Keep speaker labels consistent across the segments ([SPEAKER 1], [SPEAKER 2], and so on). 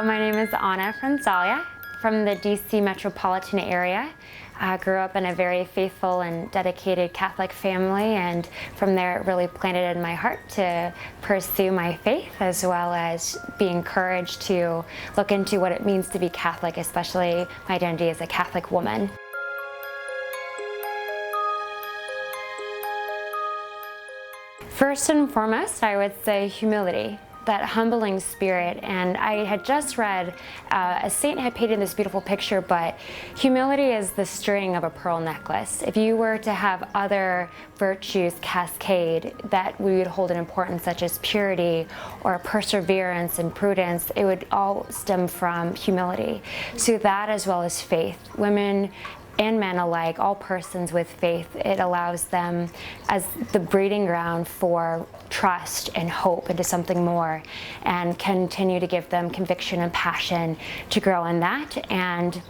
[SPEAKER 1] my name is Anna Fronzaglia from the DC metropolitan area. I grew up in a very faithful and dedicated Catholic family, and from there it really planted in my heart to pursue my faith, as well as be encouraged to look into what it means to be Catholic, especially my identity as a Catholic woman. First and foremost, I would say humility. That humbling spirit. And I had just read a saint had painted this beautiful picture, but humility is the string of a pearl necklace. If you were to have other virtues cascade that we would hold in importance, such as purity or perseverance and prudence, it would all stem from humility. So that, as well as faith. Women and men alike, all persons with faith, it allows them as the breeding ground for trust and hope into something more, and continue to give them conviction and passion to grow in that. And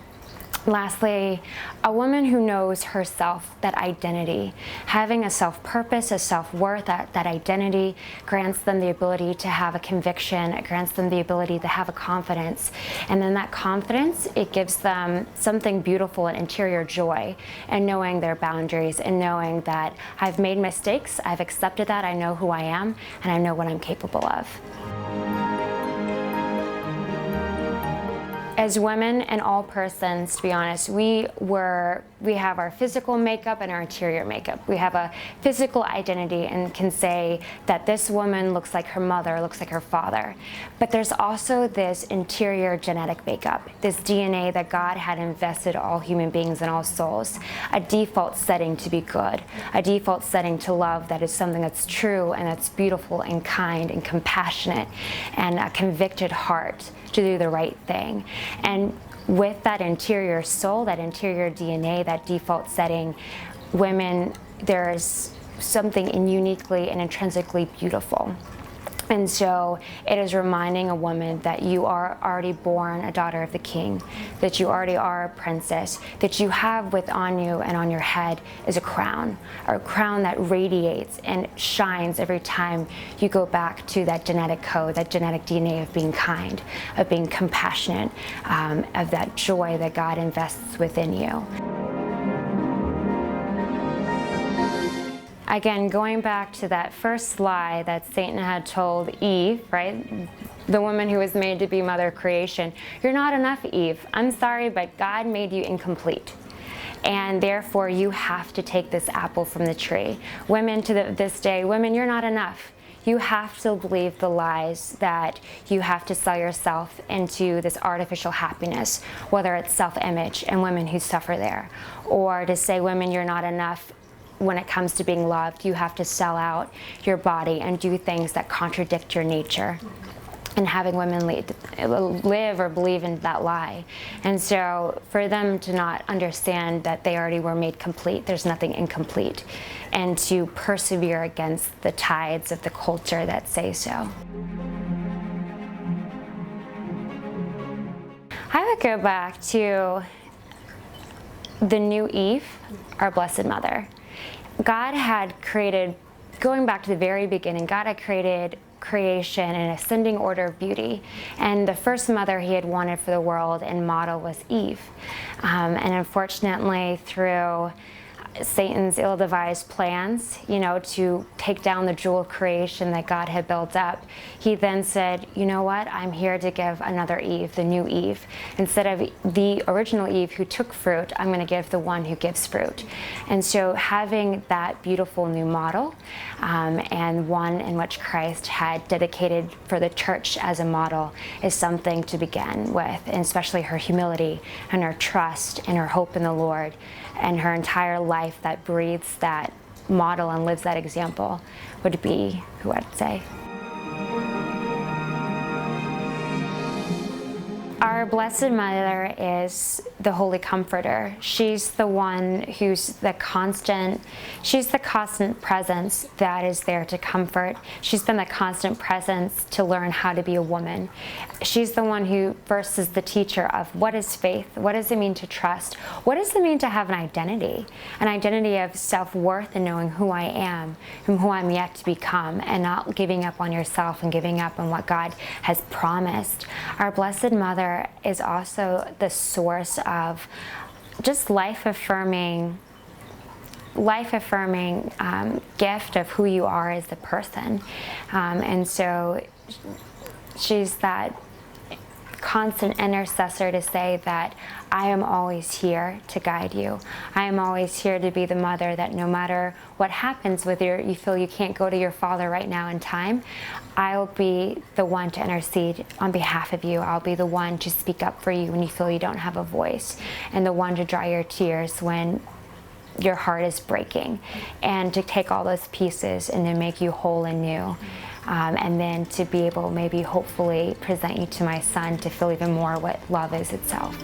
[SPEAKER 1] lastly, a woman who knows herself, that identity, having a self-purpose, a self-worth, that identity grants them the ability to have a conviction, it grants them the ability to have a confidence. And then that confidence, it gives them something beautiful, an interior joy, and knowing their boundaries and knowing that I've made mistakes, I've accepted that, I know who I am, and I know what I'm capable of. As women and all persons, to be honest, we have our physical makeup and our interior makeup. We have a physical identity and can say that this woman looks like her mother, looks like her father. But there's also this interior genetic makeup, this DNA that God had invested all human beings and all souls, a default setting to be good, a default setting to love that is something that's true and that's beautiful and kind and compassionate, and a convicted heart to do the right thing. And with that interior soul, that interior DNA, that default setting, women, there's something uniquely and intrinsically beautiful. And so it is reminding a woman that you are already born a daughter of the King, that you already are a princess, that you have on you and on your head is a crown that radiates and shines every time you go back to that genetic code, that genetic DNA of being kind, of being compassionate, of that joy that God invests within you. Again, going back to that first lie that Satan had told Eve, right? The woman who was made to be mother creation. You're not enough, Eve. I'm sorry, but God made you incomplete. And therefore, you have to take this apple from the tree. Women to this day, women, you're not enough. You have to believe the lies that you have to sell yourself into this artificial happiness, whether it's self-image and women who suffer there, or to say, women, you're not enough. When it comes to being loved, you have to sell out your body and do things that contradict your nature. And having women live or believe in that lie. And so for them to not understand that they already were made complete, there's nothing incomplete, and to persevere against the tides of the culture that say so. I would go back to the new Eve, our Blessed Mother. God had created, going back to the very beginning, God had created creation in an ascending order of beauty. And the first mother he had wanted for the world and model was Eve. And unfortunately, through Satan's ill-devised plans, to take down the jewel of creation that God had built up, he then said, you know what, I'm here to give another Eve, the new Eve. Instead of the original Eve who took fruit, I'm going to give the one who gives fruit. And so having that beautiful new model, and one in which Christ had dedicated for the church as a model, is something to begin with, and especially her humility and her trust and her hope in the Lord, and her entire life that breathes that model and lives that example would be who I'd say. Our Blessed Mother is the Holy Comforter. She's the one who's she's the constant presence that is there to comfort. She's been the constant presence to learn how to be a woman. She's the one who first is the teacher of what is faith, what does it mean to trust, what does it mean to have an identity of self-worth and knowing who I am and who I'm yet to become, and not giving up on yourself and giving up on what God has promised. Our Blessed Mother is also the source of just life-affirming gift of who you are as a person. And so she's that constant intercessor to say that I am always here to guide you. I am always here to be the mother that no matter what happens with you feel you can't go to your Father right now in time, I'll be the one to intercede on behalf of you. I'll be the one to speak up for you when you feel you don't have a voice, and the one to dry your tears when your heart is breaking, and to take all those pieces and then make you whole and new. And then to be able, maybe hopefully present you to my son to feel even more what love is itself.